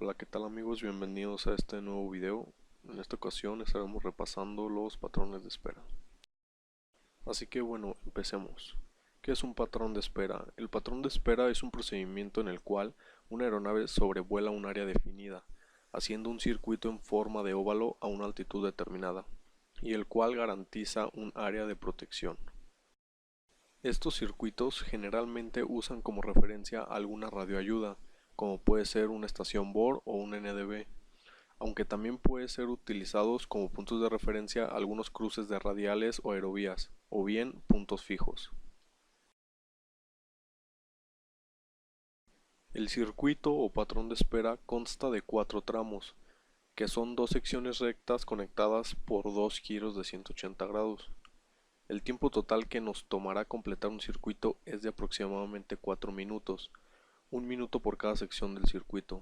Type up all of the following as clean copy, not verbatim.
Hola, ¿qué tal amigos? Bienvenidos a este nuevo video. En esta ocasión estaremos repasando los patrones de espera. Así que bueno, empecemos. ¿Qué es un patrón de espera? El patrón de espera es un procedimiento en el cual una aeronave sobrevuela un área definida, haciendo un circuito en forma de óvalo a una altitud determinada, y el cual garantiza un área de protección. Estos circuitos generalmente usan como referencia alguna radioayuda, como puede ser una estación BOR o un NDB, aunque también puede ser utilizados como puntos de referencia algunos cruces de radiales o aerovías, o bien puntos fijos. El circuito o patrón de espera consta de 4 tramos, que son dos secciones rectas conectadas por dos giros de 180 grados. El tiempo total que nos tomará completar un circuito es de aproximadamente 4 minutos, un minuto por cada sección del circuito.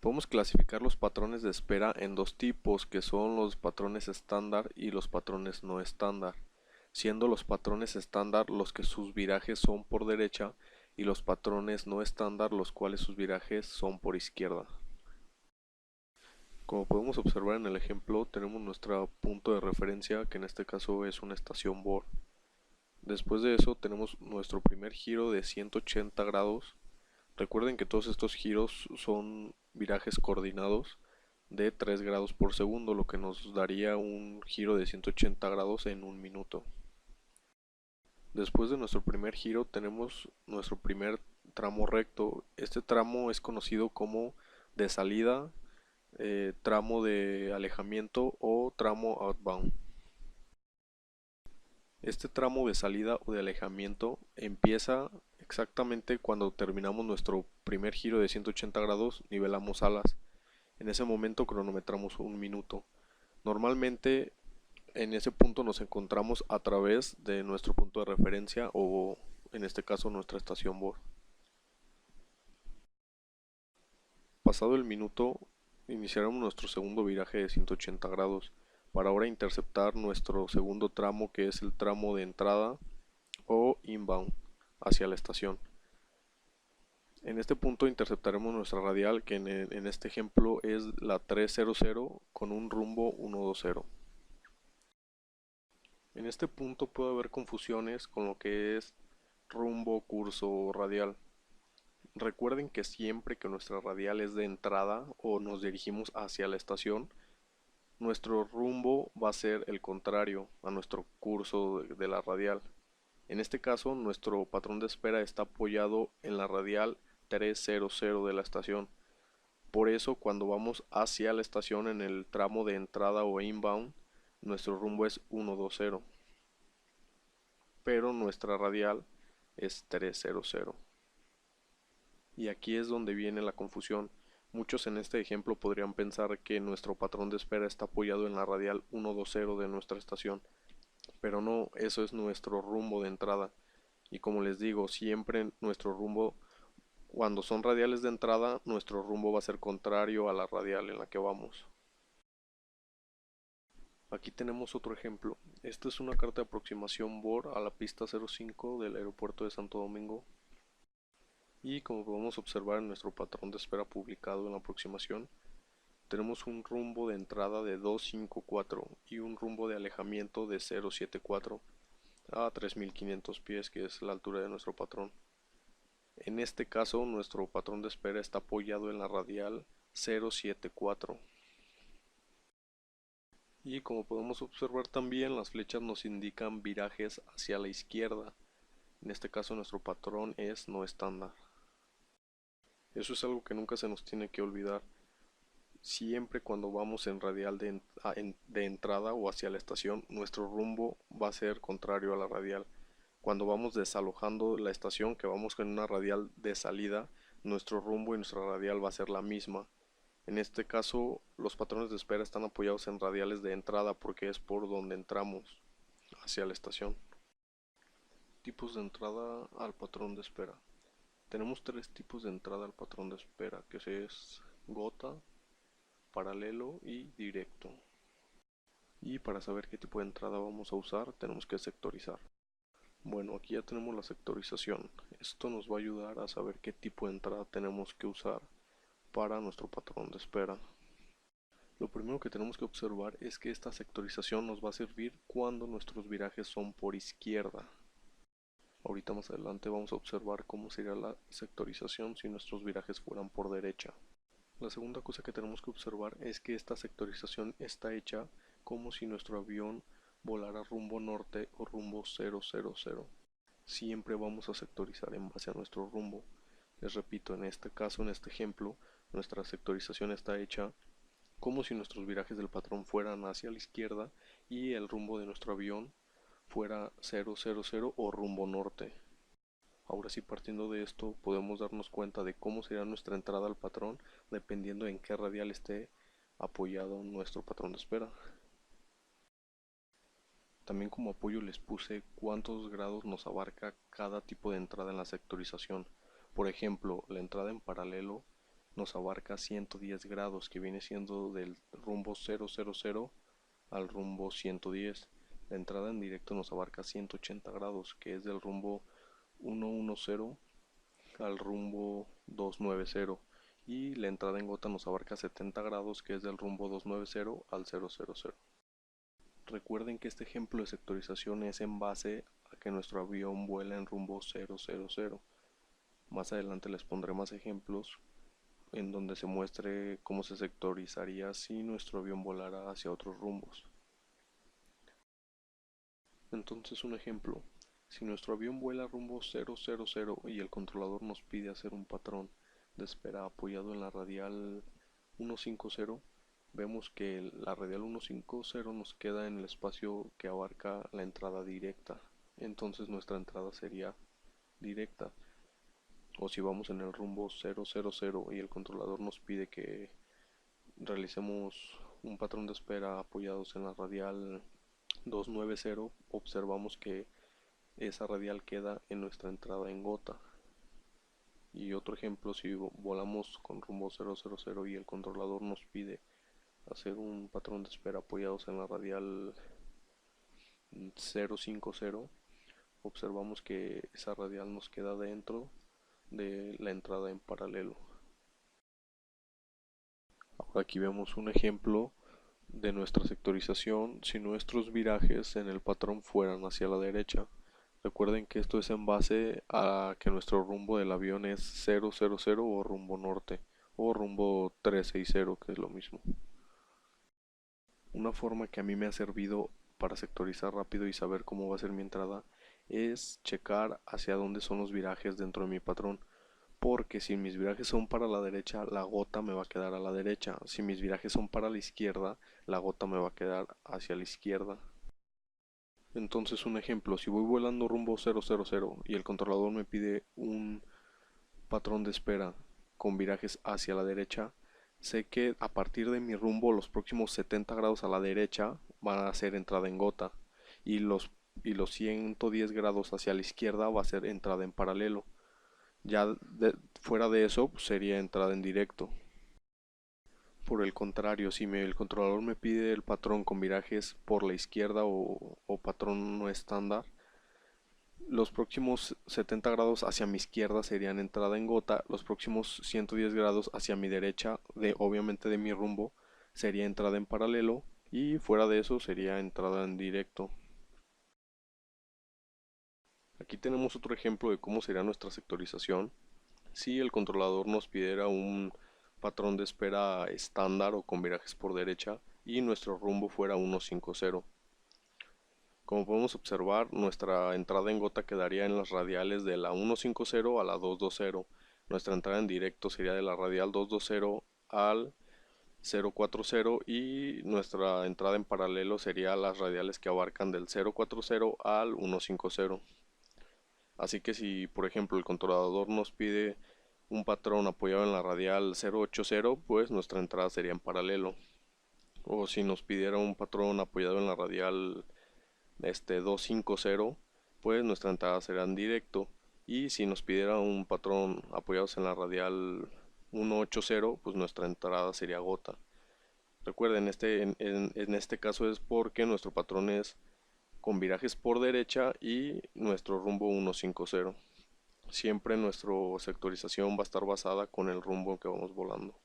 Podemos clasificar los patrones de espera en dos tipos, que son los patrones estándar y los patrones no estándar, siendo los patrones estándar los que sus virajes son por derecha y los patrones no estándar los cuales sus virajes son por izquierda. Como podemos observar en el ejemplo, tenemos nuestro punto de referencia, que en este caso es una estación BOR. Después de eso tenemos nuestro primer giro de 180 grados. Recuerden que todos estos giros son virajes coordinados de 3 grados por segundo, lo que nos daría un giro de 180 grados en un minuto. Después de nuestro primer giro tenemos nuestro primer tramo recto. Este tramo es conocido como de salida, tramo de alejamiento o tramo outbound. Este tramo de salida o de alejamiento empieza exactamente cuando terminamos nuestro primer giro de 180 grados, nivelamos alas. En ese momento cronometramos un minuto. Normalmente en ese punto nos encontramos a través de nuestro punto de referencia o en este caso nuestra estación BOR. Pasado el minuto iniciaremos nuestro segundo viraje de 180 grados para ahora interceptar nuestro segundo tramo, que es el tramo de entrada o inbound hacia la estación. En este punto interceptaremos nuestra radial, que en este ejemplo es la 300 con un rumbo 120. En este punto puede haber confusiones con lo que es rumbo, curso o radial. Recuerden que siempre que nuestra radial es de entrada o nos dirigimos hacia la estación, nuestro rumbo va a ser el contrario a nuestro curso de la radial. En este caso, nuestro patrón de espera está apoyado en la radial 300 de la estación. Por eso, cuando vamos hacia la estación en el tramo de entrada o inbound, nuestro rumbo es 120, pero nuestra radial es 300. Y aquí es donde viene la confusión. Muchos en este ejemplo podrían pensar que nuestro patrón de espera está apoyado en la radial 120 de nuestra estación, pero no, eso es nuestro rumbo de entrada. Y como les digo, siempre nuestro rumbo, cuando son radiales de entrada, nuestro rumbo va a ser contrario a la radial en la que vamos. Aquí tenemos otro ejemplo. Esta es una carta de aproximación BOR a la pista 05 del aeropuerto de Santo Domingo. Y como podemos observar en nuestro patrón de espera publicado en la aproximación, tenemos un rumbo de entrada de 254 y un rumbo de alejamiento de 074 a 3500 pies, que es la altura de nuestro patrón. En este caso, nuestro patrón de espera está apoyado en la radial 074. Y como podemos observar también, las flechas nos indican virajes hacia la izquierda. En este caso, nuestro patrón es no estándar. Eso es algo que nunca se nos tiene que olvidar. Siempre cuando vamos en radial de entrada o hacia la estación, nuestro rumbo va a ser contrario a la radial. Cuando vamos desalojando la estación, que vamos con una radial de salida, nuestro rumbo y nuestra radial va a ser la misma. En este caso, los patrones de espera están apoyados en radiales de entrada porque es por donde entramos hacia la estación. Tipos de entrada al patrón de espera. Tenemos tres tipos de entrada al patrón de espera, que es gota, paralelo y directo. Y para saber qué tipo de entrada vamos a usar, tenemos que sectorizar. Bueno, aquí ya tenemos la sectorización. Esto nos va a ayudar a saber qué tipo de entrada tenemos que usar para nuestro patrón de espera. Lo primero que tenemos que observar es que esta sectorización nos va a servir cuando nuestros virajes son por izquierda. Ahorita más adelante vamos a observar cómo sería la sectorización si nuestros virajes fueran por derecha. La segunda cosa que tenemos que observar es que esta sectorización está hecha como si nuestro avión volara rumbo norte o rumbo 000. Siempre vamos a sectorizar en base a nuestro rumbo. Les repito, en este caso, en este ejemplo, nuestra sectorización está hecha como si nuestros virajes del patrón fueran hacia la izquierda y el rumbo de nuestro avión fuera 000 o rumbo norte. Ahora sí, partiendo de esto, podemos darnos cuenta de cómo será nuestra entrada al patrón dependiendo en qué radial esté apoyado nuestro patrón de espera. También como apoyo les puse cuántos grados nos abarca cada tipo de entrada en la sectorización. Por ejemplo, la entrada en paralelo nos abarca 110 grados, que viene siendo del rumbo 000 al rumbo 110. La entrada en directo nos abarca 180 grados, que es del rumbo 110 al rumbo 290. Y la entrada en gota nos abarca 70 grados, que es del rumbo 290 al 000. Recuerden que este ejemplo de sectorización es en base a que nuestro avión vuela en rumbo 000. Más adelante les pondré más ejemplos en donde se muestre cómo se sectorizaría si nuestro avión volara hacia otros rumbos. Entonces, un ejemplo: si nuestro avión vuela rumbo 000 y el controlador nos pide hacer un patrón de espera apoyado en la radial 150, vemos que la radial 150 nos queda en el espacio que abarca la entrada directa. Entonces nuestra entrada sería directa. O si vamos en el rumbo 000 y el controlador nos pide que realicemos un patrón de espera apoyados en la radial 290, observamos que esa radial queda en nuestra entrada en gota. Y otro ejemplo, si volamos con rumbo 000 y el controlador nos pide hacer un patrón de espera apoyados en la radial 050, observamos que esa radial nos queda dentro de la entrada en paralelo. Ahora aquí vemos un ejemplo de nuestra sectorización si nuestros virajes en el patrón fueran hacia la derecha. Recuerden que esto es en base a que nuestro rumbo del avión es 000 o rumbo norte o rumbo 360, que es lo mismo. Una forma que a mí me ha servido para sectorizar rápido y saber cómo va a ser mi entrada es checar hacia dónde son los virajes dentro de mi patrón. Porque si mis virajes son para la derecha, la gota me va a quedar a la derecha. Si mis virajes son para la izquierda, la gota me va a quedar hacia la izquierda. Entonces, un ejemplo: si voy volando rumbo 000 y el controlador me pide un patrón de espera con virajes hacia la derecha, sé que a partir de mi rumbo los próximos 70 grados a la derecha van a ser entrada en gota y los 110 grados hacia la izquierda va a ser entrada en paralelo. Ya fuera de eso, pues, sería entrada en directo. Por el contrario, si el controlador me pide el patrón con virajes por la izquierda o patrón no estándar, los próximos 70 grados hacia mi izquierda serían entrada en gota, los próximos 110 grados hacia mi derecha, obviamente de mi rumbo, sería entrada en paralelo y fuera de eso sería entrada en directo. Aquí tenemos otro ejemplo de cómo sería nuestra sectorización si el controlador nos pidiera un patrón de espera estándar o con virajes por derecha y nuestro rumbo fuera 150. Como podemos observar, nuestra entrada en gota quedaría en las radiales de la 150 a la 220. Nuestra entrada en directo sería de la radial 220 al 040 y nuestra entrada en paralelo sería las radiales que abarcan del 040 al 150. Así que si por ejemplo el controlador nos pide un patrón apoyado en la radial 080, pues nuestra entrada sería en paralelo. O si nos pidiera un patrón apoyado en la radial 250, pues nuestra entrada será en directo. Y si nos pidiera un patrón apoyados en la radial 180, pues nuestra entrada sería gota. Recuerden, en este caso es porque nuestro patrón es con virajes por derecha y nuestro rumbo 150. Siempre nuestra sectorización va a estar basada con el rumbo que vamos volando.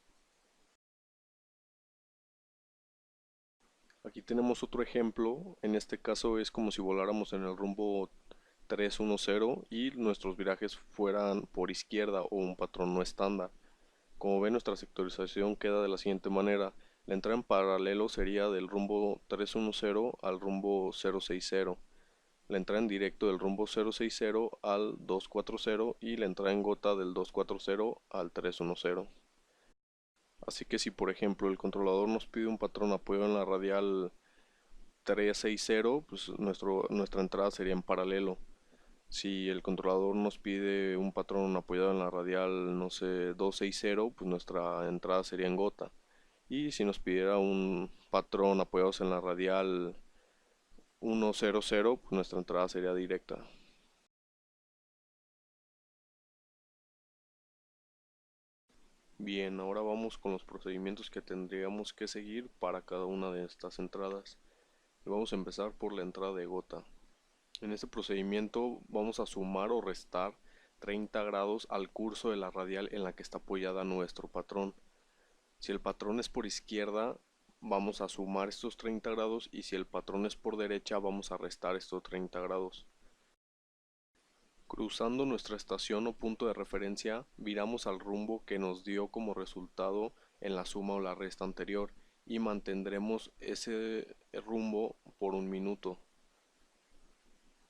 Aquí tenemos otro ejemplo, en este caso es como si voláramos en el rumbo 310 y nuestros virajes fueran por izquierda o un patrón no estándar. Como ven, nuestra sectorización queda de la siguiente manera. La entrada en paralelo sería del rumbo 310 al rumbo 060. La entrada en directo del rumbo 060 al 240 y la entrada en gota del 240 al 310. Así que si por ejemplo el controlador nos pide un patrón apoyado en la radial 360, pues nuestra entrada sería en paralelo. Si el controlador nos pide un patrón apoyado en la radial, no sé, 260, pues nuestra entrada sería en gota. Y si nos pidiera un patrón apoyados en la radial 100, pues nuestra entrada sería directa. Bien, ahora vamos con los procedimientos que tendríamos que seguir para cada una de estas entradas. Y vamos a empezar por la entrada de gota. En este procedimiento vamos a sumar o restar 30 grados al curso de la radial en la que está apoyada nuestro patrón. Si el patrón es por izquierda, vamos a sumar estos 30 grados y si el patrón es por derecha, vamos a restar estos 30 grados. Cruzando nuestra estación o punto de referencia, viramos al rumbo que nos dio como resultado en la suma o la resta anterior y mantendremos ese rumbo por un minuto.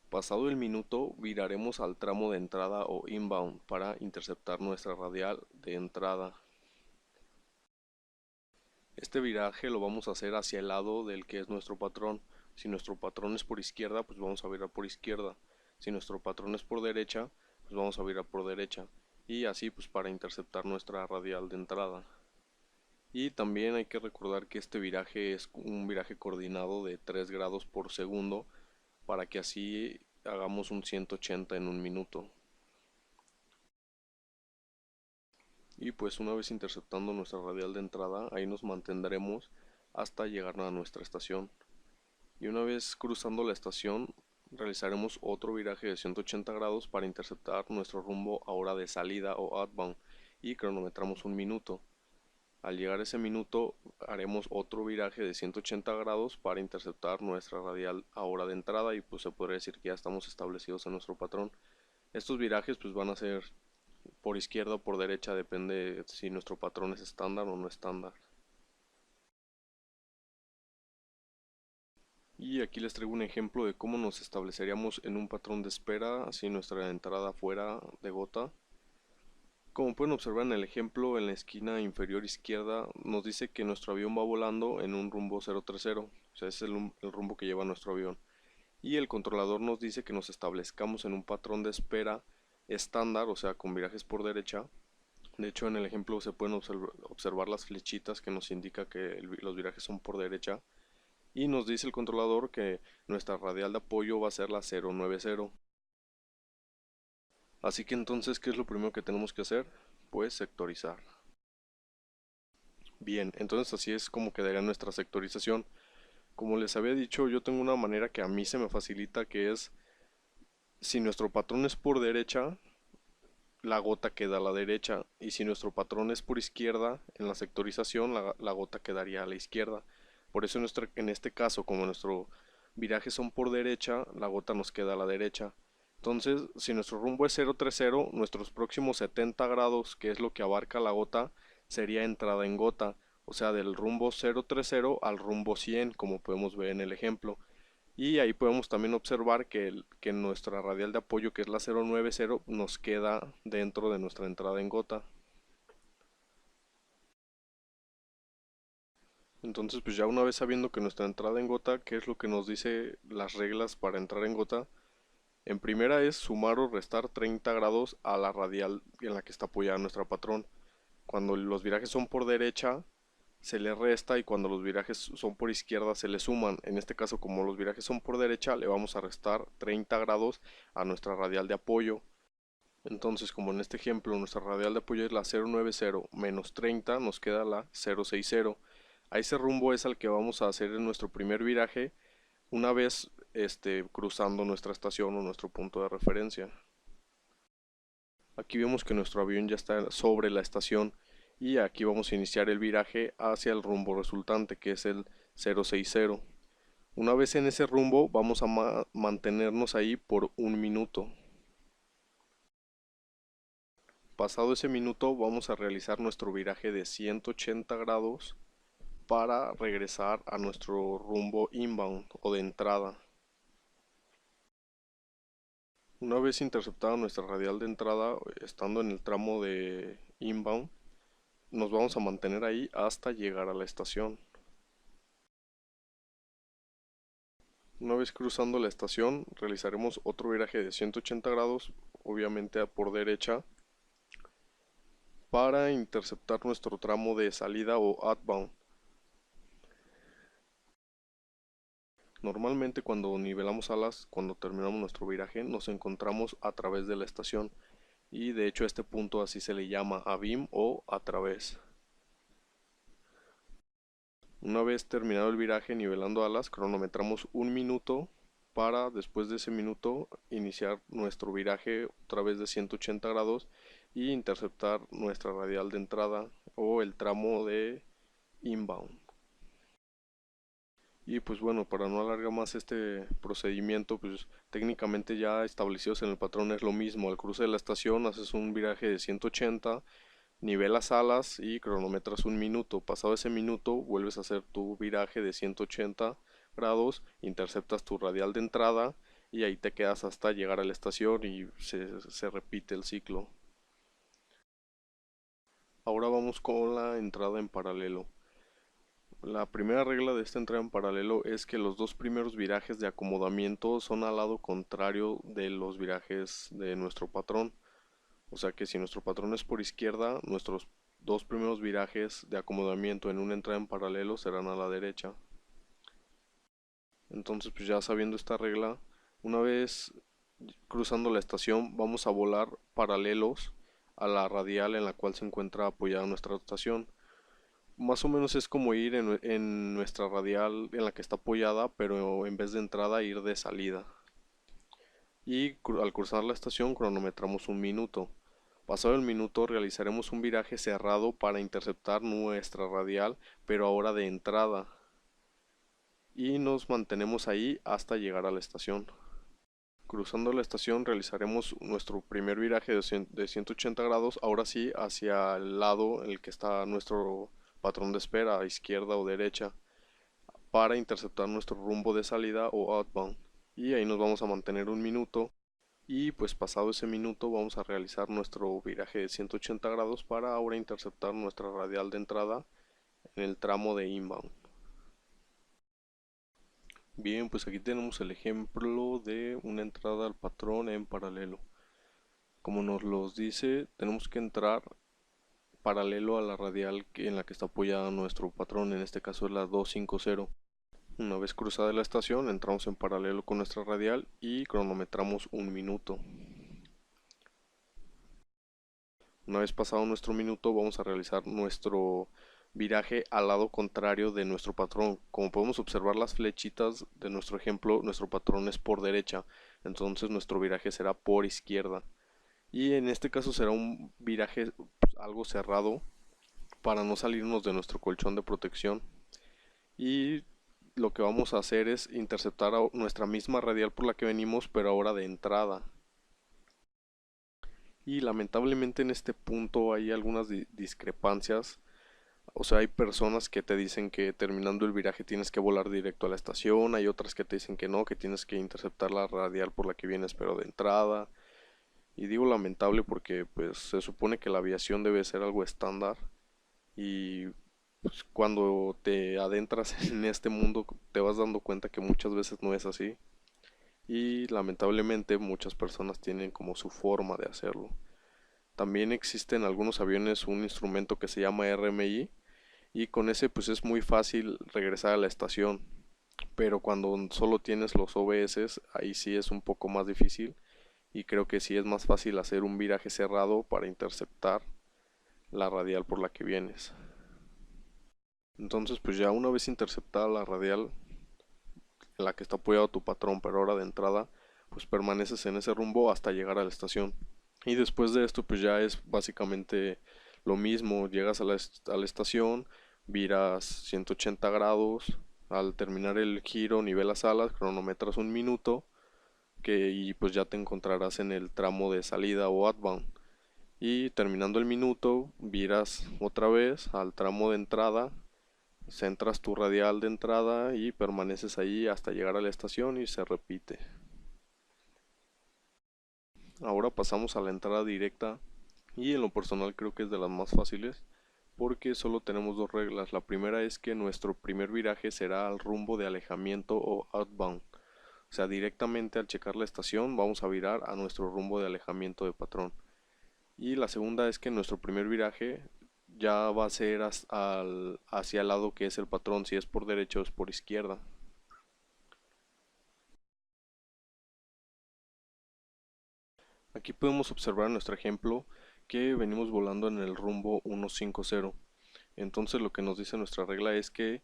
Pasado el minuto, viraremos al tramo de entrada o inbound para interceptar nuestra radial de entrada. Este viraje lo vamos a hacer hacia el lado del que es nuestro patrón. Si nuestro patrón es por izquierda, pues vamos a virar por izquierda. Si nuestro patrón es por derecha, pues vamos a virar por derecha. Y así pues para interceptar nuestra radial de entrada. Y también hay que recordar que este viraje es un viraje coordinado de 3 grados por segundo para que así hagamos un 180 en un minuto. Y pues una vez interceptando nuestra radial de entrada, ahí nos mantendremos hasta llegar a nuestra estación. Y una vez cruzando la estación, realizaremos otro viraje de 180 grados para interceptar nuestro rumbo ahora de salida o outbound y cronometramos un minuto. Al llegar a ese minuto haremos otro viraje de 180 grados para interceptar nuestra radial ahora de entrada y pues se podría decir que ya estamos establecidos en nuestro patrón. Estos virajes pues van a ser por izquierda o por derecha, depende si nuestro patrón es estándar o no estándar. Y aquí les traigo un ejemplo de cómo nos estableceríamos en un patrón de espera si nuestra entrada fuera de gota. Como pueden observar en el ejemplo, en la esquina inferior izquierda nos dice que nuestro avión va volando en un rumbo 030, o sea, es el rumbo que lleva nuestro avión. Y el controlador nos dice que nos establezcamos en un patrón de espera estándar, o sea, con virajes por derecha. De hecho, en el ejemplo se pueden observar las flechitas que nos indica que los virajes son por derecha. Y nos dice el controlador que nuestra radial de apoyo va a ser la 090. Así que entonces, ¿qué es lo primero que tenemos que hacer? Pues sectorizar. Bien, entonces así es como quedaría nuestra sectorización. Como les había dicho, yo tengo una manera que a mí se me facilita, que es, si nuestro patrón es por derecha, la gota queda a la derecha, y si nuestro patrón es por izquierda, en la sectorización la gota quedaría a la izquierda. Por eso en este caso, como nuestros virajes son por derecha, la gota nos queda a la derecha. Entonces, si nuestro rumbo es 030, nuestros próximos 70 grados, que es lo que abarca la gota, sería entrada en gota, o sea, del rumbo 030 al rumbo 100, como podemos ver en el ejemplo. Y ahí podemos también observar que nuestra radial de apoyo, que es la 090, nos queda dentro de nuestra entrada en gota. Entonces, pues ya una vez sabiendo que nuestra entrada en gota, ¿qué es lo que nos dice las reglas para entrar en gota? En primera es sumar o restar 30 grados a la radial en la que está apoyada nuestra patrón. Cuando los virajes son por derecha, se le resta y cuando los virajes son por izquierda se le suman. En este caso, como los virajes son por derecha, le vamos a restar 30 grados a nuestra radial de apoyo. Entonces, como en este ejemplo, nuestra radial de apoyo es la 090 menos 30, nos queda la 060. A ese rumbo es al que vamos a hacer en nuestro primer viraje una vez cruzando nuestra estación o nuestro punto de referencia. Aquí vemos que nuestro avión ya está sobre la estación y aquí vamos a iniciar el viraje hacia el rumbo resultante, que es el 060. Una vez en ese rumbo vamos a mantenernos ahí por un minuto. Pasado ese minuto vamos a realizar nuestro viraje de 180 grados para regresar a nuestro rumbo inbound o de entrada. Una vez interceptada nuestra radial de entrada, estando en el tramo de inbound, nos vamos a mantener ahí hasta llegar a la estación. Una vez cruzando la estación, realizaremos otro viraje de 180 grados, obviamente por derecha, para interceptar nuestro tramo de salida o outbound. Normalmente cuando nivelamos alas, cuando terminamos nuestro viraje, nos encontramos a través de la estación, y de hecho a este punto así se le llama a beam o a través. Una vez terminado el viraje nivelando alas, cronometramos un minuto para después de ese minuto iniciar nuestro viraje otra vez de 180 grados y interceptar nuestra radial de entrada o el tramo de inbound. Y pues bueno, para no alargar más este procedimiento, pues técnicamente ya establecidos en el patrón es lo mismo. Al cruce de la estación haces un viraje de 180, nivelas alas y cronometras un minuto. Pasado ese minuto vuelves a hacer tu viraje de 180 grados, interceptas tu radial de entrada y ahí te quedas hasta llegar a la estación y se repite el ciclo. Ahora vamos con la entrada en paralelo. La primera regla de esta entrada en paralelo es que los dos primeros virajes de acomodamiento son al lado contrario de los virajes de nuestro patrón. O sea que si nuestro patrón es por izquierda, nuestros dos primeros virajes de acomodamiento en una entrada en paralelo serán a la derecha. Entonces pues ya sabiendo esta regla, una vez cruzando la estación vamos a volar paralelos a la radial en la cual se encuentra apoyada nuestra estación. Más o menos es como ir en nuestra radial en la que está apoyada, pero en vez de entrada ir de salida. Y al cruzar la estación cronometramos un minuto. Pasado el minuto realizaremos un viraje cerrado para interceptar nuestra radial, pero ahora de entrada. Y nos mantenemos ahí hasta llegar a la estación. Cruzando la estación realizaremos nuestro primer viraje de 180 grados, ahora sí hacia el lado en el que está nuestro patrón de espera, a izquierda o derecha, para interceptar nuestro rumbo de salida o outbound. Y ahí nos vamos a mantener un minuto. Y pues pasado ese minuto vamos a realizar nuestro viraje de 180 grados para ahora interceptar nuestra radial de entrada en el tramo de inbound. Bien, pues aquí tenemos el ejemplo de una entrada al patrón en paralelo. Como nos los dice, tenemos que entrar paralelo a la radial en la que está apoyada nuestro patrón, en este caso es la 250. Una vez cruzada la estación, entramos en paralelo con nuestra radial y cronometramos un minuto. Una vez pasado nuestro minuto, vamos a realizar nuestro viraje al lado contrario de nuestro patrón. Como podemos observar las flechitas de nuestro ejemplo, nuestro patrón es por derecha, entonces nuestro viraje será por izquierda. Y en este caso será un viraje pues, algo cerrado para no salirnos de nuestro colchón de protección. Y lo que vamos a hacer es interceptar a nuestra misma radial por la que venimos, pero ahora de entrada. Y lamentablemente en este punto hay algunas discrepancias. O sea, hay personas que te dicen que terminando el viraje tienes que volar directo a la estación, hay otras que te dicen que no, que tienes que interceptar la radial por la que vienes pero de entrada. Y digo lamentable porque pues se supone que la aviación debe ser algo estándar y pues, cuando te adentras en este mundo te vas dando cuenta que muchas veces no es así. Y lamentablemente muchas personas tienen como su forma de hacerlo. También existe en algunos aviones un instrumento que se llama RMI y con ese pues es muy fácil regresar a la estación, pero cuando solo tienes los OBS ahí sí es un poco más difícil y creo que sí es más fácil hacer un viraje cerrado para interceptar la radial por la que vienes. Entonces pues ya una vez interceptada la radial en la que está apoyado tu patrón, pero ahora de entrada, pues permaneces en ese rumbo hasta llegar a la estación. Y después de esto, pues ya es básicamente lo mismo, llegas a la estación, viras 180 grados Al terminar el giro nivelas alas, cronometras un minuto y pues ya te encontrarás en el tramo de salida o outbound. Y terminando el minuto, viras otra vez al tramo de entrada, centras tu radial de entrada y permaneces ahí hasta llegar a la estación y se repite. Ahora pasamos a la entrada directa y en lo personal creo que es de las más fáciles porque solo tenemos dos reglas. La primera es que nuestro primer viraje será al rumbo de alejamiento o outbound. O sea, directamente al checar la estación vamos a virar a nuestro rumbo de alejamiento de patrón. Y la segunda es que nuestro primer viraje ya va a ser hacia el lado que es el patrón, si es por derecha o es por izquierda. Aquí podemos observar en nuestro ejemplo que venimos volando en el rumbo 150. Entonces lo que nos dice nuestra regla es que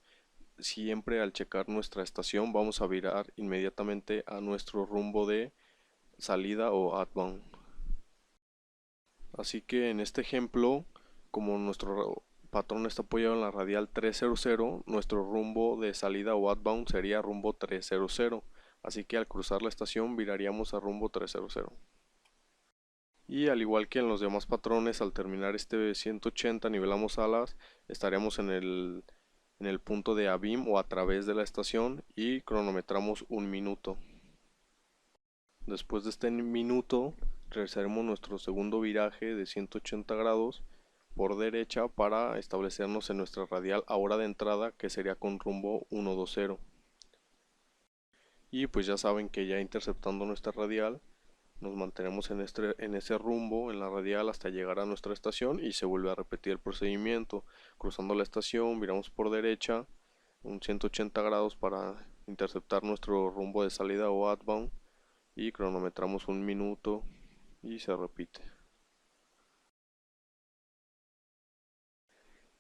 siempre al checar nuestra estación vamos a virar inmediatamente a nuestro rumbo de salida o outbound. Así que en este ejemplo, como nuestro patrón está apoyado en la radial 300, nuestro rumbo de salida o outbound sería rumbo 300. Así que al cruzar la estación viraríamos a rumbo 300. Y al igual que en los demás patrones, al terminar este 180 nivelamos alas, estaríamos en el punto de ABIM o a través de la estación y cronometramos un minuto. Después de este minuto realizaremos nuestro segundo viraje de 180 grados por derecha para establecernos en nuestra radial ahora de entrada, que sería con rumbo 120. Y pues ya saben que ya interceptando nuestra radial nos mantenemos en ese rumbo en la radial hasta llegar a nuestra estación y se vuelve a repetir el procedimiento. Cruzando la estación viramos por derecha un 180 grados para interceptar nuestro rumbo de salida o outbound y cronometramos un minuto y se repite.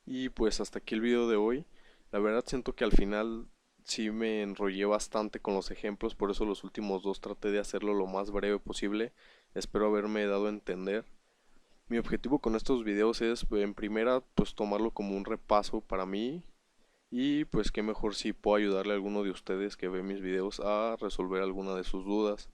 Y pues hasta aquí el video de hoy. La verdad siento que al final sí me enrollé bastante con los ejemplos, por eso los últimos dos traté de hacerlo lo más breve posible. Espero haberme dado a entender. Mi objetivo con estos videos es en primera pues tomarlo como un repaso para mí y pues qué mejor si puedo ayudarle a alguno de ustedes que ve mis videos a resolver alguna de sus dudas.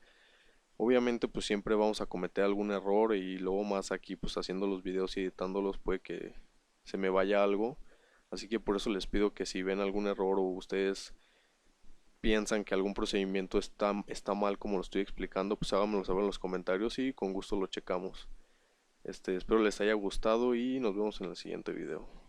Obviamente pues siempre vamos a cometer algún error y luego más aquí pues haciendo los videos y editándolos puede que se me vaya algo. Así que por eso les pido que si ven algún error o ustedes piensan que algún procedimiento está mal como lo estoy explicando, pues háganmelo saber en los comentarios y con gusto lo checamos. Espero les haya gustado y nos vemos en el siguiente video.